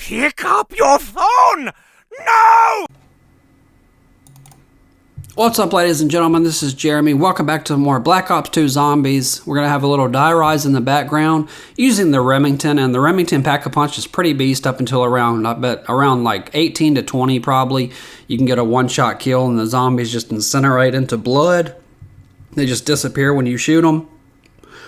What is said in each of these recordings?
Pick up your phone! No! What's up, ladies and gentlemen? This is Jeremy. Welcome back to more Black Ops 2 Zombies. We're going to have a little die rise in the background using the Remington, and the Remington Pack-a-Punch is pretty beast up until around, I bet, around like 18 to 20 probably. You can get a one-shot kill and the zombies just incinerate into blood. They just disappear when you shoot them.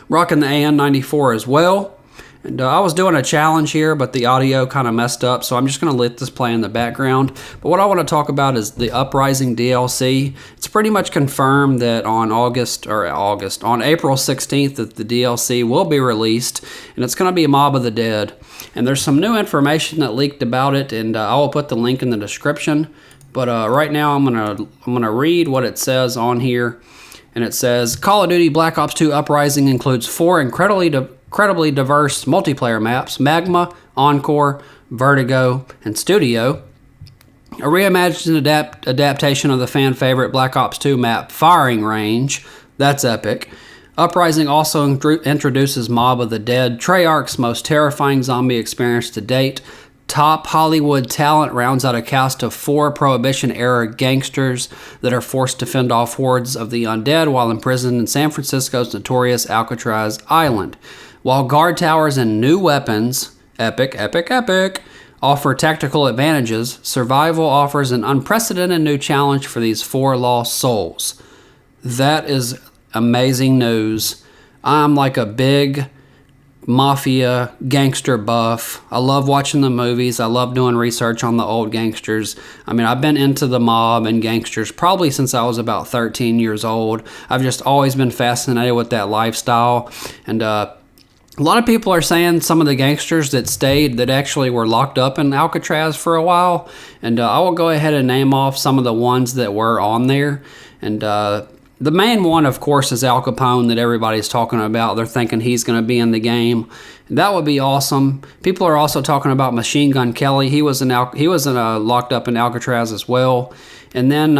Rocking the AN-94 as well. And I was doing a challenge here, but the audio kind of messed up, so I'm just going to let this play in the background. But what I want to talk about is the Uprising DLC. It's pretty much confirmed that on on April 16th that the DLC will be released, and it's going to be Mob of the Dead. And there's some new information that leaked about it, and I will put the link in the description. But right now I'm gonna read what it says on here, and it says Call of Duty Black Ops 2 Uprising includes 4 incredibly diverse multiplayer maps: Magma, Encore, Vertigo, and Studio. A reimagined adaptation of the fan favorite Black Ops 2 map, Firing Range. That's epic. Uprising also introduces Mob of the Dead, Treyarch's most terrifying zombie experience to date. Top Hollywood talent rounds out a cast of 4 Prohibition-era gangsters that are forced to fend off hordes of the undead while imprisoned in San Francisco's notorious Alcatraz Island. While guard towers and new weapons, epic, offer tactical advantages, survival offers an unprecedented new challenge for these 4 lost souls. That is amazing news. I'm like a big Mafia gangster buff. I love watching the movies. I love doing research on the old gangsters. I mean, I've been into the mob and gangsters probably since I was about 13 years old. I've just always been fascinated with that lifestyle. And a lot of people are saying some of the gangsters that actually were locked up in Alcatraz for a while. And I will go ahead and name off some of the ones that were on there. And the main one, of course, is Al Capone that everybody's talking about. They're thinking he's going to be in the game. That would be awesome. People are also talking about Machine Gun Kelly. He was locked up in Alcatraz as well. And then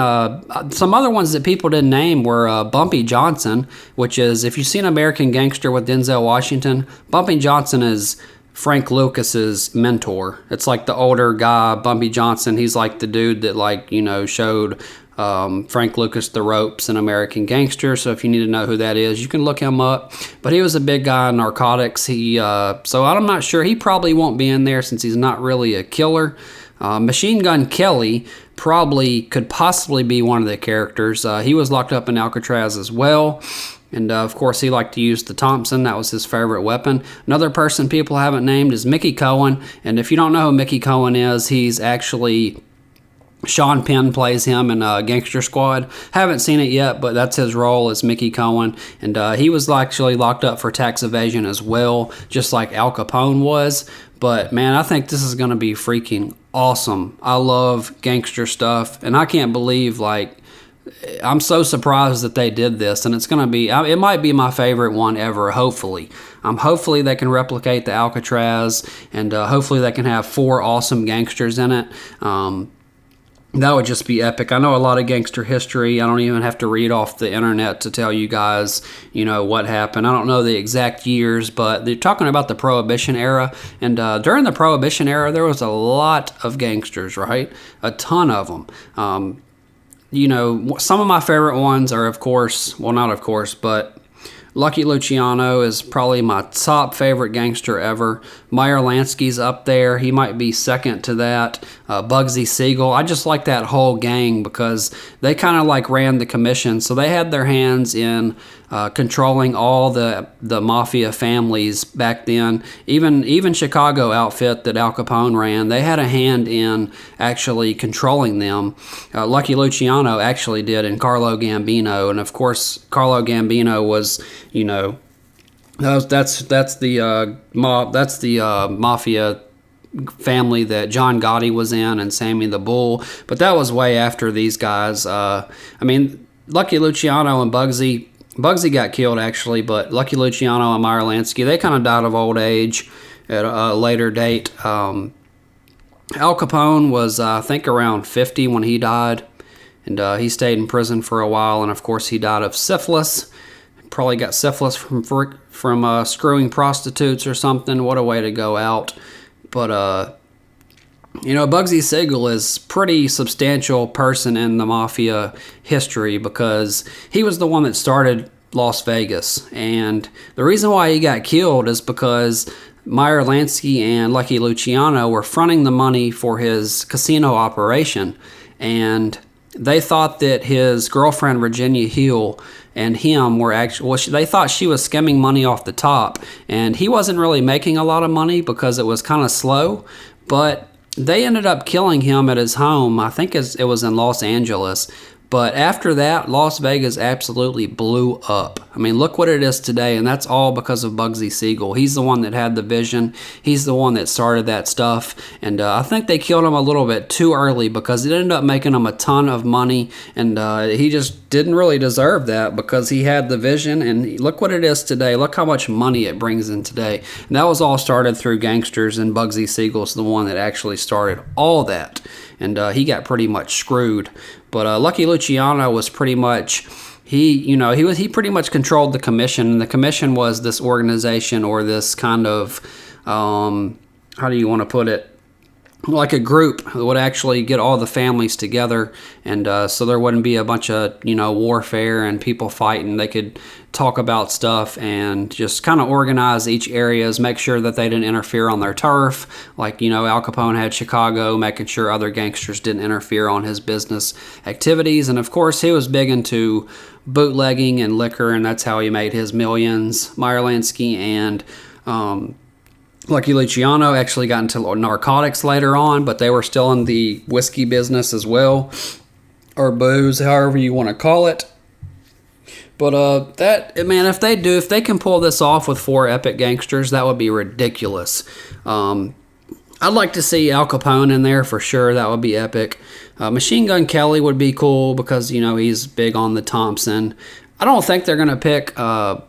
some other ones that people didn't name were Bumpy Johnson, which is, if you've seen American Gangster with Denzel Washington, Bumpy Johnson is Frank Lucas's mentor. It's like the older guy, Bumpy Johnson. He's like the dude that showed Frank Lucas the ropes in American Gangster. So if you need to know who that is, you can look him up. But he was a big guy in narcotics. So I'm not sure. He probably won't be in there since he's not really a killer. Machine Gun Kelly could possibly be one of the characters. He was locked up in Alcatraz as well. And of course, he liked to use the Thompson. That was his favorite weapon. Another person people haven't named is Mickey Cohen. And if you don't know who Mickey Cohen is, he's actually... Sean Penn plays him in Gangster Squad. Haven't seen it yet, but that's his role as Mickey Cohen. And he was actually locked up for tax evasion as well, just like Al Capone was. But man, I think this is going to be freaking awesome. I love gangster stuff, and I can't believe, I'm so surprised that they did this, and it's going to be, it might be my favorite one ever, hopefully. Hopefully they can replicate the Alcatraz, and hopefully they can have 4 awesome gangsters in it. That would just be epic. I know a lot of gangster history. I don't even have to read off the internet to tell you guys, what happened. I don't know the exact years, but they're talking about the Prohibition-era. And during the Prohibition-era, there was a lot of gangsters, right? A ton of them. Some of my favorite ones are, but Lucky Luciano is probably my top favorite gangster ever. Meyer Lansky's up there. He might be second to that. Bugsy Siegel. I just like that whole gang because they kind of ran the commission. So they had their hands in controlling all the Mafia families back then. Even Chicago outfit that Al Capone ran, they had a hand in actually controlling them. Lucky Luciano actually did, and Carlo Gambino. And of course, Carlo Gambino was, that's the Mafia family that John Gotti was in, and Sammy the Bull. But that was way after these guys. Lucky Luciano and Bugsy got killed actually, but Lucky Luciano and Meyer Lansky, they kind of died of old age at a later date. Al Capone was, I think, around 50 when he died, and he stayed in prison for a while, and of course he died of syphilis. Probably got syphilis from screwing prostitutes or something. What a way to go out. But You know, Bugsy Siegel is pretty substantial person in the Mafia history because he was the one that started Las Vegas. And the reason why he got killed is because Meyer Lansky and Lucky Luciano were fronting the money for his casino operation. And they thought that his girlfriend, Virginia Hill, and him were actually, well, they thought she was skimming money off the top. And he wasn't really making a lot of money because it was kind of slow. But they ended up killing him at his home. I think it was in Los Angeles. But after that, Las Vegas absolutely blew up. I mean, look what it is today, and that's all because of Bugsy Siegel. He's the one that had the vision. He's the one that started that stuff. And I think they killed him a little bit too early because it ended up making him a ton of money. And he just didn't really deserve that because he had the vision. And look what it is today. Look how much money it brings in today. And that was all started through Gangsters, and Bugsy Siegel's the one that actually started all that. And he got pretty much screwed. But Lucky Luciano was pretty much, he pretty much controlled the commission. And the commission was this organization or this kind of, how do you want to put it? Like a group that would actually get all the families together, and so there wouldn't be a bunch of warfare and people fighting. They could talk about stuff and just kind of organize each areas, make sure that they didn't interfere on their turf. Like Al Capone had Chicago, making sure other gangsters didn't interfere on his business activities. And of course, he was big into bootlegging and liquor, and that's how he made his millions. Meyer Lansky and Lucky Luciano actually got into narcotics later on, but they were still in the whiskey business as well, or booze, however you want to call it. But if they can pull this off with 4 epic gangsters, that would be ridiculous. I'd like to see Al Capone in there for sure. That would be epic. Machine Gun Kelly would be cool because he's big on the Thompson. I don't think they're going to pick,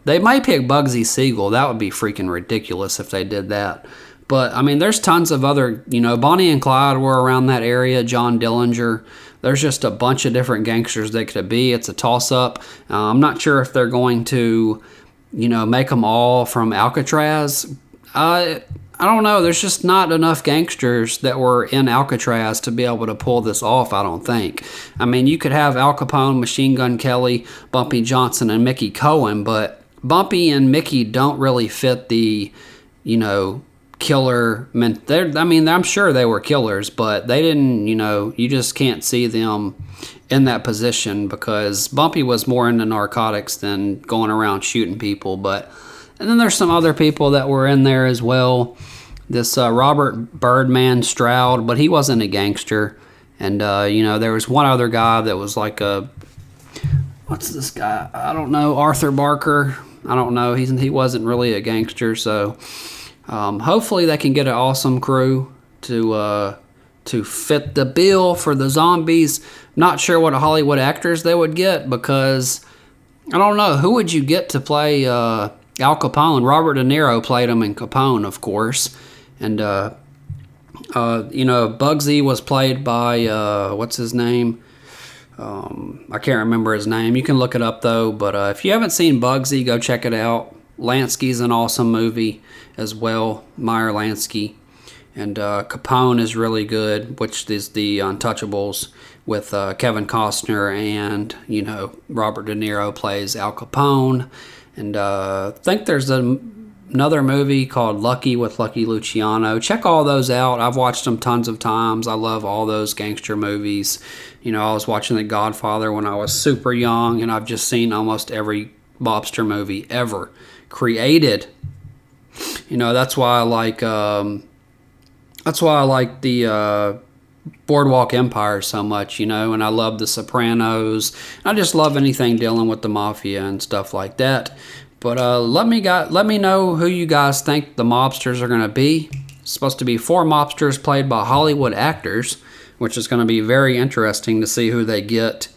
they might pick Bugsy Siegel. That would be freaking ridiculous if they did that. But, I mean, there's tons of other, Bonnie and Clyde were around that area, John Dillinger. There's just a bunch of different gangsters they could be. It's a toss-up. I'm not sure if they're going to, make them all from Alcatraz. I don't know. There's just not enough gangsters that were in Alcatraz to be able to pull this off, I don't think. I mean, you could have Al Capone, Machine Gun Kelly, Bumpy Johnson, and Mickey Cohen, but Bumpy and Mickey don't really fit the, killer. I'm sure they were killers, but they didn't, you just can't see them in that position because Bumpy was more into narcotics than going around shooting people. And then there's some other people that were in there as well. This Robert Birdman Stroud, but he wasn't a gangster. And, there was one other guy that was like what's this guy? I don't know, Arthur Barker. I don't know. He wasn't really a gangster. So hopefully they can get an awesome crew to fit the bill for the zombies. Not sure what Hollywood actors they would get because, I don't know, who would you get to play Al Capone? Robert De Niro played him in Capone, of course. And, Bugsy was played by, what's his name? I can't remember his name. You can look it up, though. But if you haven't seen Bugsy, go check it out. Lansky's an awesome movie as well, Meyer Lansky. And Capone is really good, which is the Untouchables with Kevin Costner. And, Robert De Niro plays Al Capone. And I think there's another movie called Lucky with Lucky Luciano. Check all those out. I've watched them tons of times. I love all those gangster movies. I was watching The Godfather when I was super young, and I've just seen almost every mobster movie ever created. That's why I like the Boardwalk Empire so much, and I love The Sopranos. I just love anything dealing with the mafia and stuff like that. But let me know who you guys think the mobsters are going to be. It's supposed to be 4 mobsters played by Hollywood actors, which is going to be very interesting to see who they get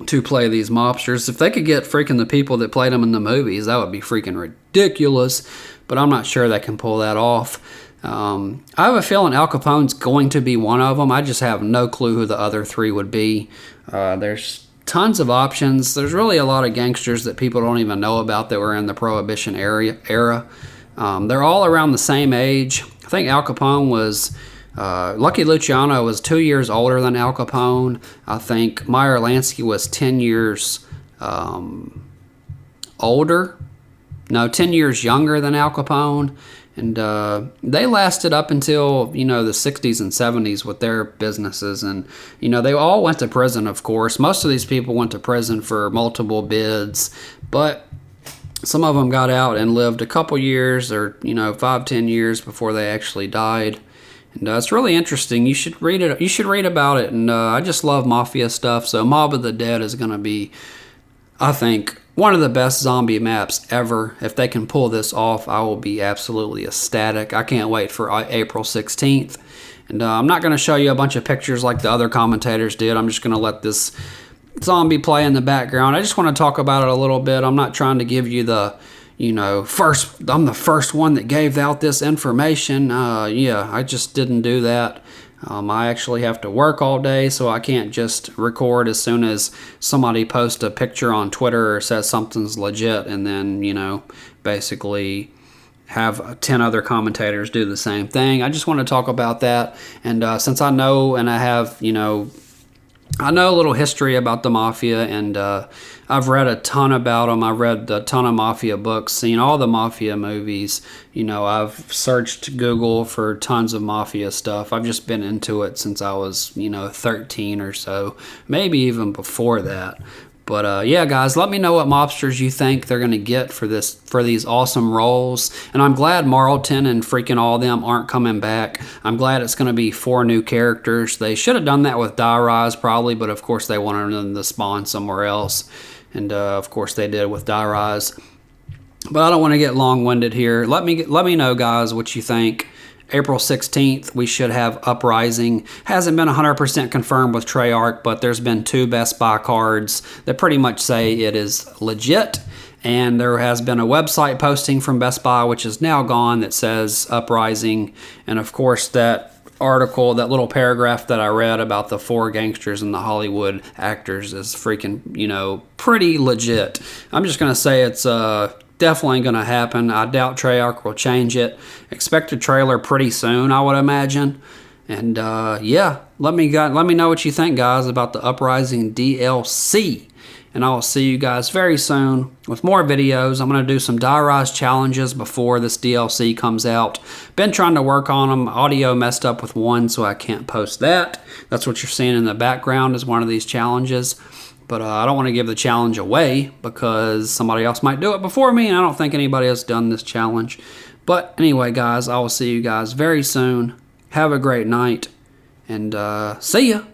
to play these mobsters. If they could get freaking the people that played them in the movies, that would be freaking ridiculous. But I'm not sure they can pull that off. I have a feeling Al Capone's going to be one of them. I just have no clue who the other 3 would be. There's tons of options. There's really a lot of gangsters that people don't even know about that were in the Prohibition-era. They're all around the same age. I think Al Capone was Lucky Luciano was 2 years older than Al Capone. I think Meyer Lansky was 10 years older. No, 10 years younger than Al Capone. And they lasted up until, the 60s and 70s with their businesses. And, they all went to prison, of course. Most of these people went to prison for multiple bids. But some of them got out and lived a couple years or, 5-10 years before they actually died. And it's really interesting. You should read it. You should read about it. And I just love Mafia stuff. So Mob of the Dead is going to be, I think, one of the best zombie maps ever. If they can pull this off, I will be absolutely ecstatic. I can't wait for April 16th. And I'm not going to show you a bunch of pictures like the other commentators did. I'm just going to let this zombie play in the background. I just want to talk about it a little bit. I'm not trying to give you the, I'm the first one that gave out this information. Yeah, I just didn't do that. I actually have to work all day, so I can't just record as soon as somebody posts a picture on Twitter or says something's legit and then, basically have 10 other commentators do the same thing. I just want to talk about that. And since I know and I have, I know a little history about the Mafia, and I've read a ton about them. I've read a ton of Mafia books, seen all the Mafia movies. I've searched Google for tons of Mafia stuff. I've just been into it since I was, 13 or so, maybe even before that. But yeah, guys, let me know what mobsters you think they're gonna get for these awesome roles. And I'm glad Marlton and freaking all of them aren't coming back. I'm glad it's gonna be 4 new characters. They should have done that with Die Rise probably, but of course they wanted them to spawn somewhere else. And of course they did with Die Rise. But I don't want to get long-winded here. Let me know, guys, what you think. April 16th, we should have Uprising. Hasn't been 100% confirmed with Treyarch, but there's been 2 Best Buy cards that pretty much say it is legit. And there has been a website posting from Best Buy, which is now gone, that says Uprising. And of course, that article, that little paragraph that I read about the 4 gangsters and the Hollywood actors is freaking, pretty legit. I'm just going to say it's definitely going to happen. I doubt Treyarch will change it. Expect a trailer pretty soon, I would imagine. And yeah, let me know what you think, guys, about the Uprising DLC. And I will see you guys very soon with more videos. I'm going to do some Die Rise challenges before this DLC comes out. Been trying to work on them. Audio messed up with one, so I can't post that. That's what you're seeing in the background is one of these challenges. But I don't want to give the challenge away because somebody else might do it before me, and I don't think anybody has done this challenge. But anyway, guys, I will see you guys very soon. Have a great night, and see ya.